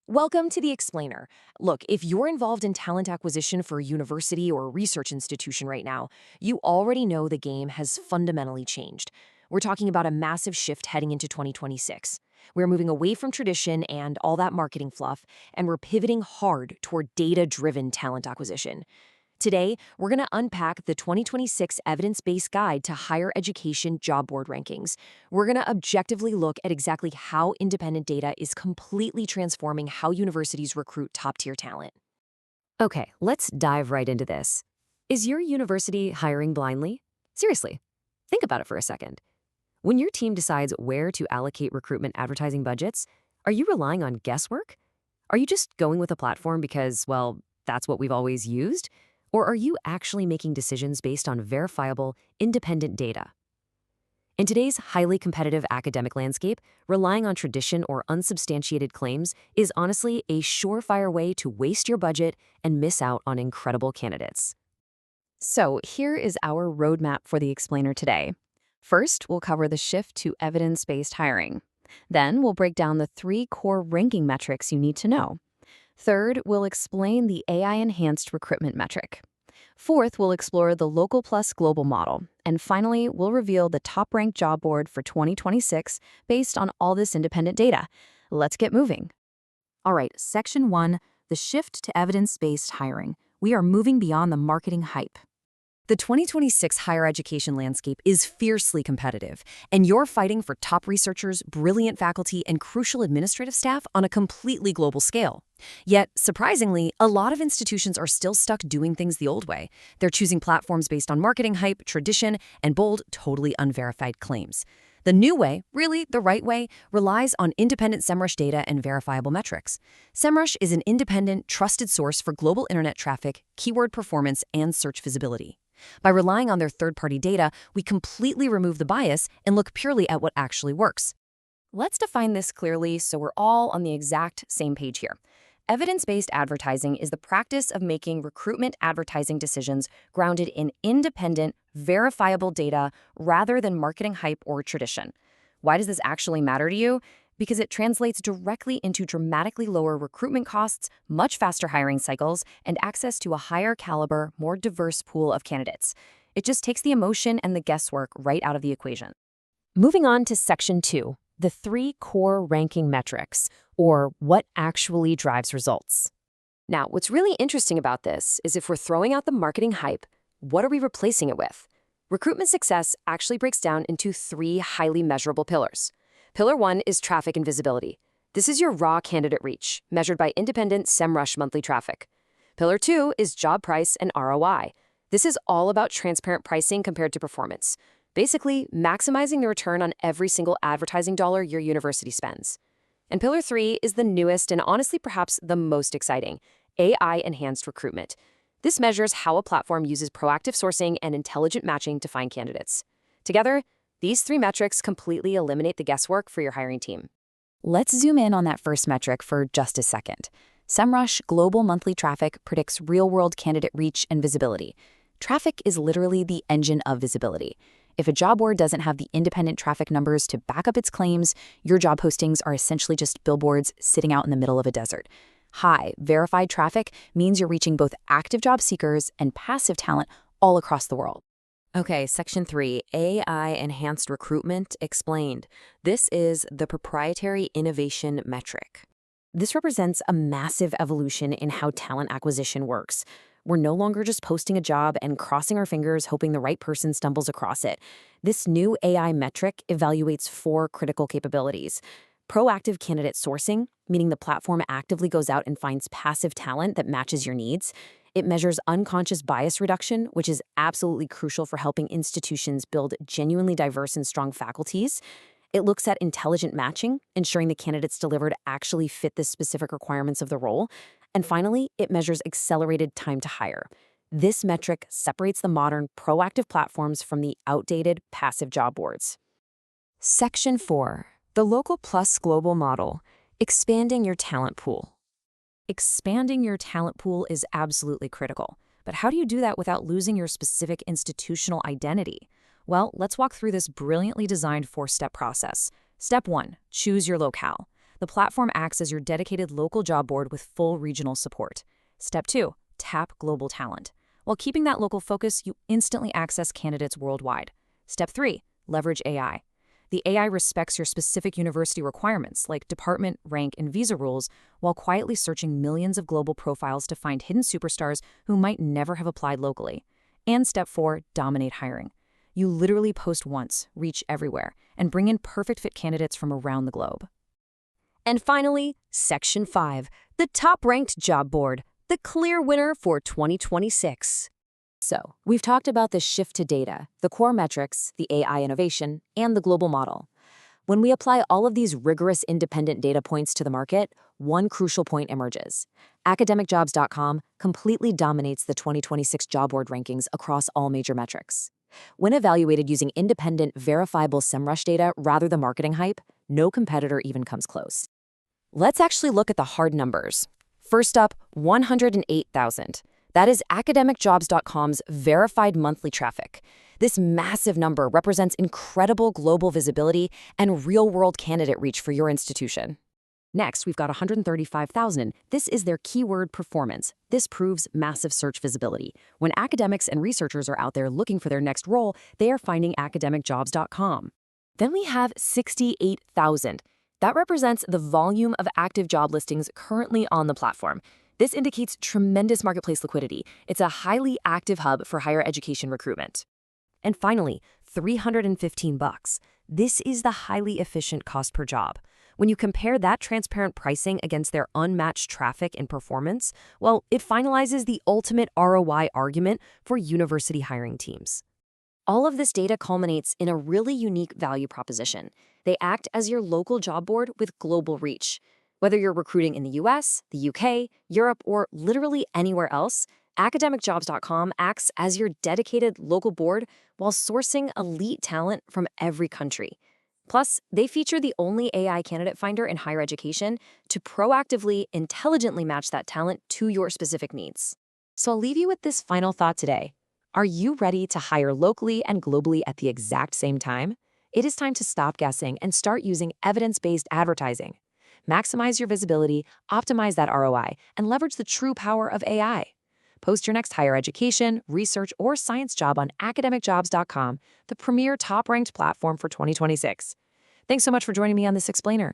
Welcome to The Explainer. Look, if you're involved in talent acquisition for a university or a research institution right now, you already know the game has fundamentally changed. We're talking about a massive shift heading into 2026. We're moving away from tradition and all that marketing fluff, and we're pivoting hard toward data-driven talent acquisition. Today, we're going to unpack the 2026 evidence-based guide to higher education job board rankings. We're going to objectively look at exactly how independent data is completely transforming how universities recruit top-tier talent. Okay, let's dive right into this. Is your university hiring blindly? Seriously, think about it for a second. When your team decides where to allocate recruitment advertising budgets, are you relying on guesswork? Are you just going with a platform because, well, that's what we've always used? Or are you actually making decisions based on verifiable, independent data? In today's highly competitive academic landscape, relying on tradition or unsubstantiated claims is honestly a surefire way to waste your budget and miss out on incredible candidates. So here is our roadmap for the Explainer today. First, we'll cover the shift to evidence-based hiring. Then we'll break down the 3 core ranking metrics you need to know. Third, we'll explain the AI Enhanced Recruitment metric. Fourth, we'll explore the local plus global model. And finally, we'll reveal the top-ranked job board for 2026 based on all this independent data. Let's get moving. All right, Section 1, the shift to evidence-based hiring. We are moving beyond the marketing hype. The 2026 higher education landscape is fiercely competitive, and you're fighting for top researchers, brilliant faculty, and crucial administrative staff on a completely global scale. Yet, surprisingly, a lot of institutions are still stuck doing things the old way. They're choosing platforms based on marketing hype, tradition, and bold, totally unverified claims. The new way, really the right way, relies on independent Semrush data and verifiable metrics. Semrush is an independent, trusted source for global internet traffic, keyword performance, and search visibility. By relying on their third-party data, we completely remove the bias and look purely at what actually works. Let's define this clearly so we're all on the exact same page here. Evidence-based advertising is the practice of making recruitment advertising decisions grounded in independent, verifiable data rather than marketing hype or tradition. Why does this actually matter to you? Because it translates directly into dramatically lower recruitment costs, much faster hiring cycles, and access to a higher caliber, more diverse pool of candidates. It just takes the emotion and the guesswork right out of the equation. Moving on to Section 2, the 3 core ranking metrics, or what actually drives results. Now, what's really interesting about this is if we're throwing out the marketing hype, what are we replacing it with? Recruitment success actually breaks down into 3 highly measurable pillars. Pillar 1 is traffic and visibility. This is your raw candidate reach, measured by independent Semrush monthly traffic. Pillar 2 is job price and ROI. This is all about transparent pricing compared to performance. Basically, maximizing the return on every single advertising dollar your university spends. And Pillar 3 is the newest and honestly perhaps the most exciting, AI Enhanced Recruitment. This measures how a platform uses proactive sourcing and intelligent matching to find candidates. Together, these 3 metrics completely eliminate the guesswork for your hiring team. Let's zoom in on that first metric for just a second. Semrush Global Monthly Traffic predicts real-world candidate reach and visibility. Traffic is literally the engine of visibility. If a job board doesn't have the independent traffic numbers to back up its claims, your job postings are essentially just billboards sitting out in the middle of a desert. High, verified traffic means you're reaching both active job seekers and passive talent all across the world. Okay, Section 3, AI Enhanced Recruitment explained. This is the proprietary innovation metric. This represents a massive evolution in how talent acquisition works. We're no longer just posting a job and crossing our fingers hoping the right person stumbles across it. This new AI metric evaluates 4 critical capabilities. Proactive candidate sourcing, meaning the platform actively goes out and finds passive talent that matches your needs. It measures unconscious bias reduction, which is absolutely crucial for helping institutions build genuinely diverse and strong faculties. It looks at intelligent matching, ensuring the candidates delivered actually fit the specific requirements of the role. And finally, it measures accelerated time to hire. This metric separates the modern, proactive platforms from the outdated, passive job boards. Section 4, the local plus global model, expanding your talent pool. Expanding your talent pool is absolutely critical, but how do you do that without losing your specific institutional identity? Well, let's walk through this brilliantly designed 4-step process. Step 1, choose your locale. The platform acts as your dedicated local job board with full regional support. Step 2. Tap global talent. While keeping that local focus, you instantly access candidates worldwide. Step 3. Leverage AI. The AI respects your specific university requirements, like department, rank, and visa rules, while quietly searching millions of global profiles to find hidden superstars who might never have applied locally. And Step 4. Dominate hiring. You literally post once, reach everywhere, and bring in perfect fit candidates from around the globe. And finally, Section 5, the top-ranked job board, the clear winner for 2026. So, we've talked about the shift to data, the core metrics, the AI innovation, and the global model. When we apply all of these rigorous independent data points to the market, one crucial point emerges. Academicjobs.com completely dominates the 2026 job board rankings across all major metrics. When evaluated using independent, verifiable Semrush data rather than marketing hype, no competitor even comes close. Let's actually look at the hard numbers. First up, 108,000. That is academicjobs.com's verified monthly traffic. This massive number represents incredible global visibility and real-world candidate reach for your institution. Next, we've got 135,000. This is their keyword performance. This proves massive search visibility. When academics and researchers are out there looking for their next role, they are finding academicjobs.com. Then we have 68,000. That represents the volume of active job listings currently on the platform. This indicates tremendous marketplace liquidity. It's a highly active hub for higher education recruitment. And finally, $315. This is the highly efficient cost per job. When you compare that transparent pricing against their unmatched traffic and performance, well, it finalizes the ultimate ROI argument for university hiring teams. All of this data culminates in a really unique value proposition. They act as your local job board with global reach. Whether you're recruiting in the US, the UK, Europe, or literally anywhere else, academicjobs.com acts as your dedicated local board while sourcing elite talent from every country. Plus, they feature the only AI candidate finder in higher education to proactively, intelligently match that talent to your specific needs. So I'll leave you with this final thought today. Are you ready to hire locally and globally at the exact same time? It is time to stop guessing and start using evidence-based advertising. Maximize your visibility, optimize that ROI, and leverage the true power of AI. Post your next higher education, research, or science job on academicjobs.com, the premier top-ranked platform for 2026. Thanks so much for joining me on this explainer.